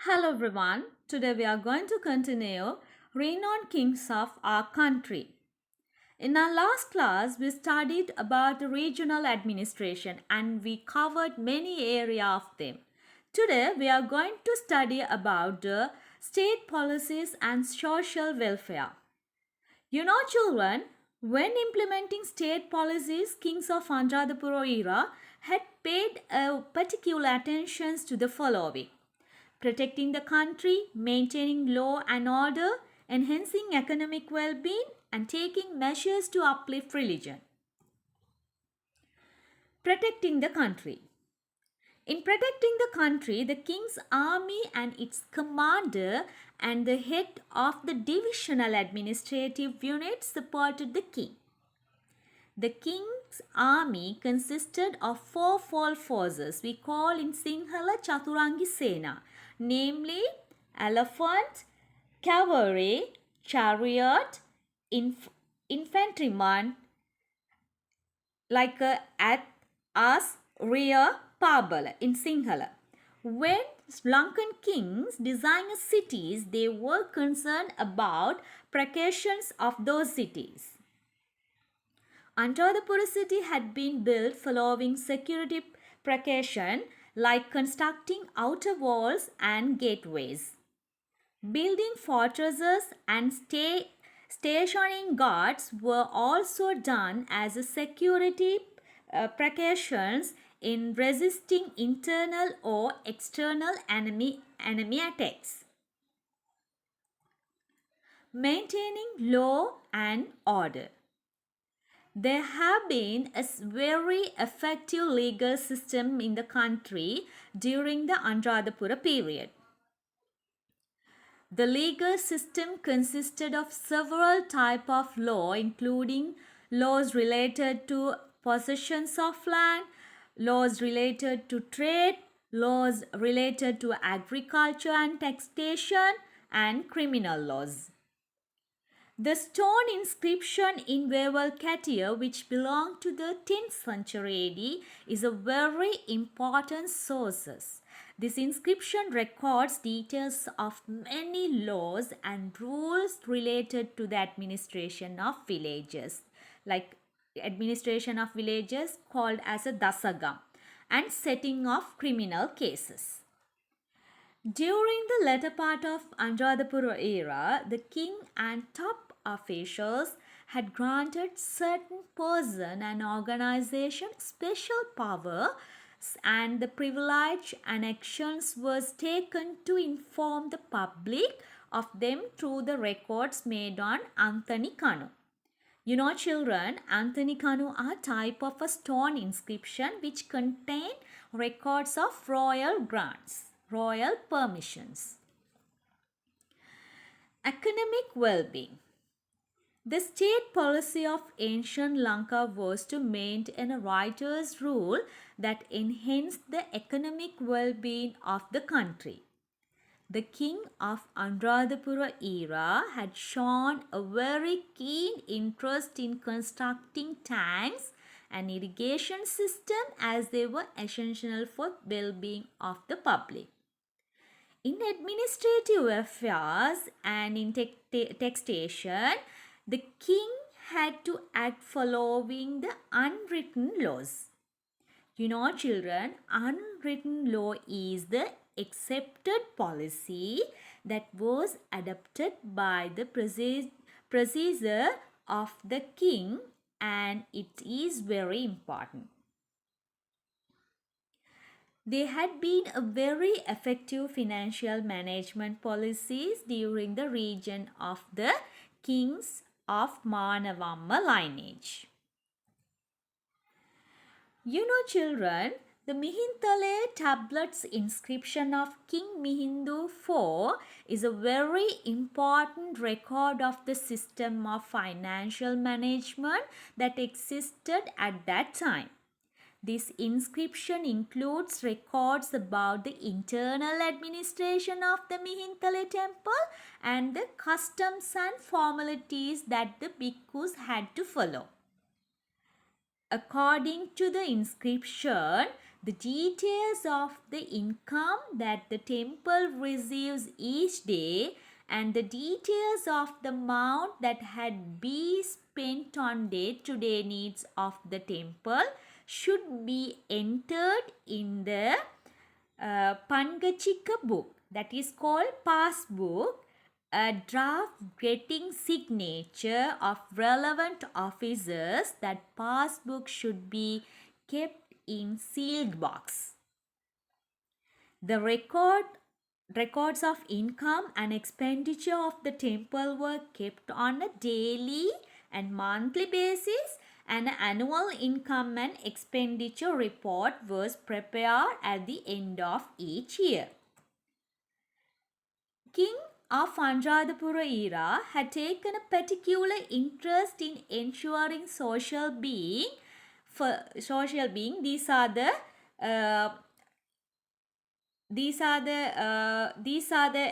Hello everyone. Today we are going to continue renowned kings of our country. In our last class, we studied about the regional administration and we covered many areas of them. Today we are going to study about the state policies and social welfare. You know, children, when implementing state policies, kings of Anuradhapura era had paid particular attention to the following: protecting the country, maintaining law and order, enhancing economic well-being, and taking measures to uplift religion. Protecting the country. In protecting the country, the king's army and its commander and the head of the divisional administrative unit supported the king. The king's army consisted of fourfold forces we call in Sinhala Chaturangi Sena, namely elephant, cavalry, chariot, infantryman, like at as rear parbala in Sinhala. When Lankan kings designed cities, they were concerned about precautions of those cities. Anuradhapura city had been built following security precaution like constructing outer walls and gateways. Building fortresses and stationing guards were also done as a security precautions in resisting internal or external enemy attacks. Maintaining law and order. There have been a very effective legal system in the country during the Anuradhapura period. The legal system consisted of several types of law, including laws related to possessions of land, laws related to trade, laws related to agriculture and taxation, and criminal laws. The stone inscription in Wewal Katia, which belonged to the 10th century AD, is a very important source. This inscription records details of many laws and rules related to the administration of villages, like administration of villages called as a dasagam, and setting of criminal cases. During the latter part of Anuradhapura era, the king and top officials had granted certain person and organization special power, and the privilege and actions was taken to inform the public of them through the records made on Anthony Kanu. You know, children, Anthony Kanu are type of a stone inscription which contain records of royal grants, royal permissions. Economic well-being. The state policy of ancient Lanka was to maintain a righteous rule that enhanced the economic well-being of the country. The king of Anuradhapura era had shown a very keen interest in constructing tanks and irrigation system as they were essential for well-being of the public. In administrative affairs and in taxation, the king had to act following the unwritten laws. You know, children, unwritten law is the accepted policy that was adopted by the procedure of the king, and it is very important. There had been a very effective financial management policies during the region of the kings of Manavamma lineage. You know, children, the Mihintale tablets inscription of King Mihindu IV is a very important record of the system of financial management that existed at that time. This inscription includes records about the internal administration of the Mihintale temple and the customs and formalities that the bhikkhus had to follow. According to the inscription, The details of the income that the temple receives each day and the details of the amount that had been spent on day-to-day needs of the temple should be entered in the Pangachika book, that is called passbook, a draft getting signature of relevant officers. That passbook should be kept in sealed box. The records of income and expenditure of the temple were kept on a daily and monthly basis, and an annual income and expenditure report was prepared at the end of each year. King of Anuradhapura era had taken a particular interest in ensuring social being. These are the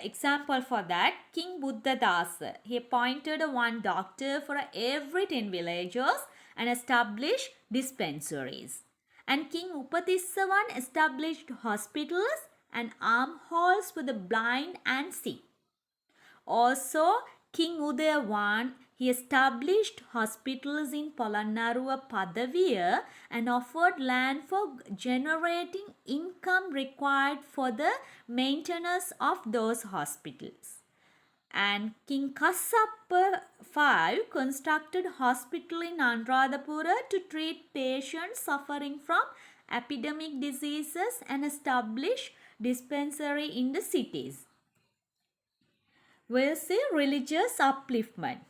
example for that. King Buddhadasa, he appointed one doctor for every 10 villages and established dispensaries. And King Upatissavan established hospitals and almsholes for the blind and sick. Also, King Udayavan, he established hospitals in Polonnaruwa Padaviya and offered land for generating income required for the maintenance of those hospitals. And King Kassapa V constructed hospital in Anuradhapura to treat patients suffering from epidemic diseases and establish dispensary in the cities. We'll see religious upliftment.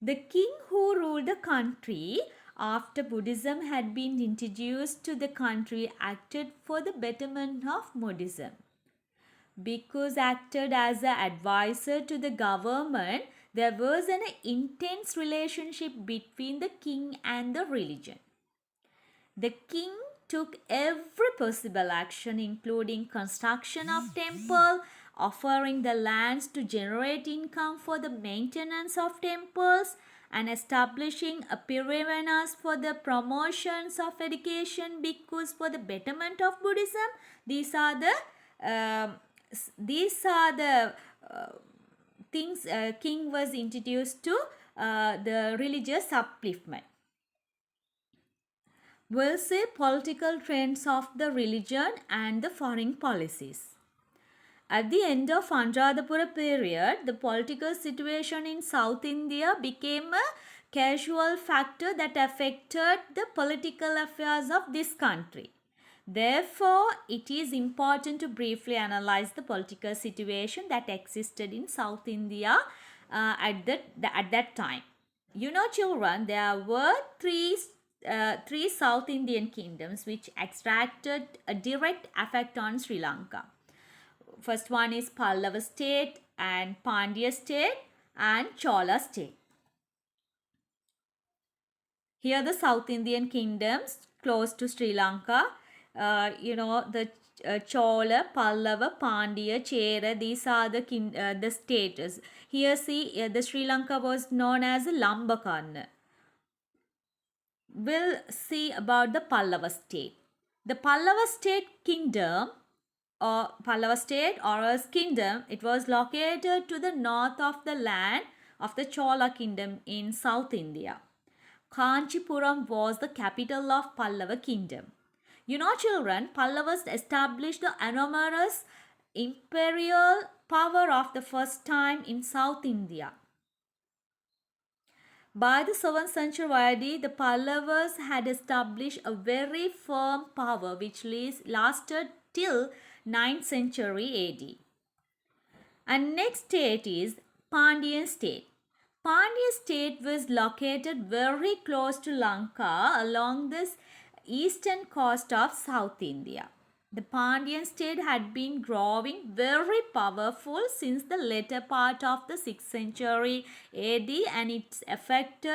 The king who ruled the country after Buddhism had been introduced to the country acted for the betterment of Buddhism. Bhikkhus acted as an advisor to the government. There was an intense relationship between the king and the religion. The king took every possible action, including construction of temple, offering the lands to generate income for the maintenance of temples, and establishing a pirivanas for the promotions of education bhikkhus for the betterment of Buddhism. These are the things king was introduced to the religious upliftment. We'll see political trends of the religion and the foreign policies. At the end of Anuradhapura period, the political situation in South India became a casual factor that affected the political affairs of this country. Therefore, it is important to briefly analyze the political situation that existed in South India at that time. You know, children, there were three South Indian kingdoms which extracted a direct effect on Sri Lanka. First one is Pallava state and Pandya state and Chola state. Here the South Indian kingdoms close to Sri Lanka, the Chola, Pallava, Pandya, Chera, these are the states. Here see the Sri Lanka was known as Lambakan. We'll see about the Pallava state. The Pallava state kingdom or Pallava state or as kingdom, it was located to the north of the land of the Chola kingdom in South India. Kanchipuram was the capital of Pallava kingdom. You know, children, Pallavas established the enormous imperial power of the first time in South India. By the 7th century AD, the Pallavas had established a very firm power which lasted till 9th century AD. And next state is Pandyan state. Pandya state was located very close to Lanka along this eastern coast of South India. The Pandyan state had been growing very powerful since the later part of the 6th century AD, and its effect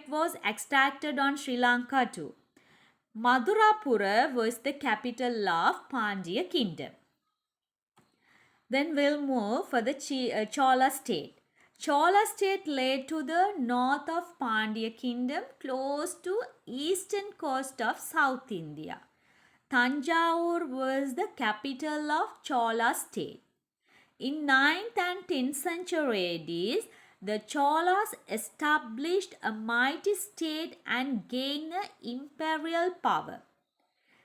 was extracted on Sri Lanka too. Madhurapura was the capital of Pandya kingdom. Then we'll move for the Chola state. Chola state lay to the north of Pandya kingdom close to eastern coast of South India. Tanjavur was the capital of Chola state. In 9th and 10th century ADs, the Cholas established a mighty state and gained imperial power.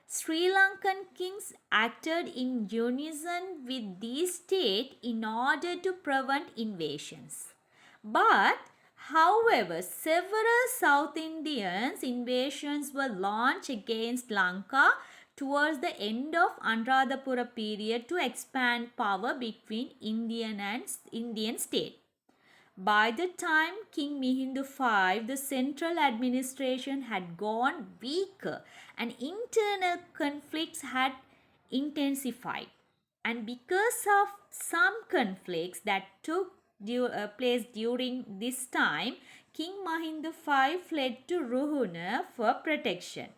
Sri Lankan kings acted in unison with these states in order to prevent invasions. But, however, several South Indian invasions were launched against Lanka towards the end of Anuradhapura period to expand power between Indian state. By the time King Mihindu V, the central administration had gone weaker and internal conflicts had intensified. And because of some conflicts that took place during this time, King Mahindu V fled to Ruhuna for protection.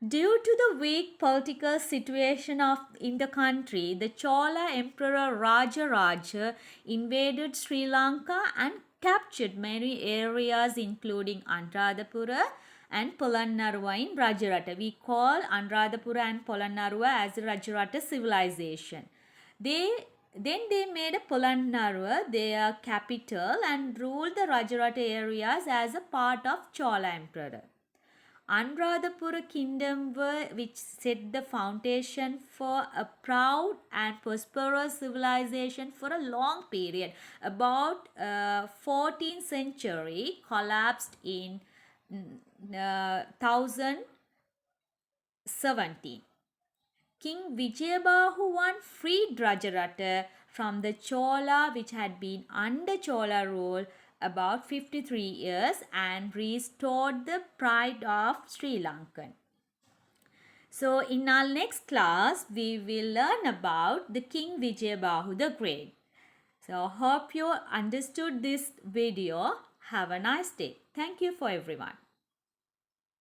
Due to the weak political situation in the country, the Chola Emperor Rajaraja invaded Sri Lanka and captured many areas including Anuradhapura and Polonnaruwa in Rajarata. We call Anuradhapura and Polonnaruwa as the Rajarata civilization. Then they made Polonnaruwa their capital and ruled the Rajarata areas as a part of Chola Emperor. Anuradhapura kingdom which set the foundation for a proud and prosperous civilization for a long period, about 14th century, collapsed in 1017. King Vijayabahu I freed Rajarata from the Chola, which had been under Chola rule about 53 years, and restored the pride of Sri Lankan. So in our next class, we will learn about the King Vijayabahu the Great. So hope you understood this video. Have a nice day. Thank you for everyone.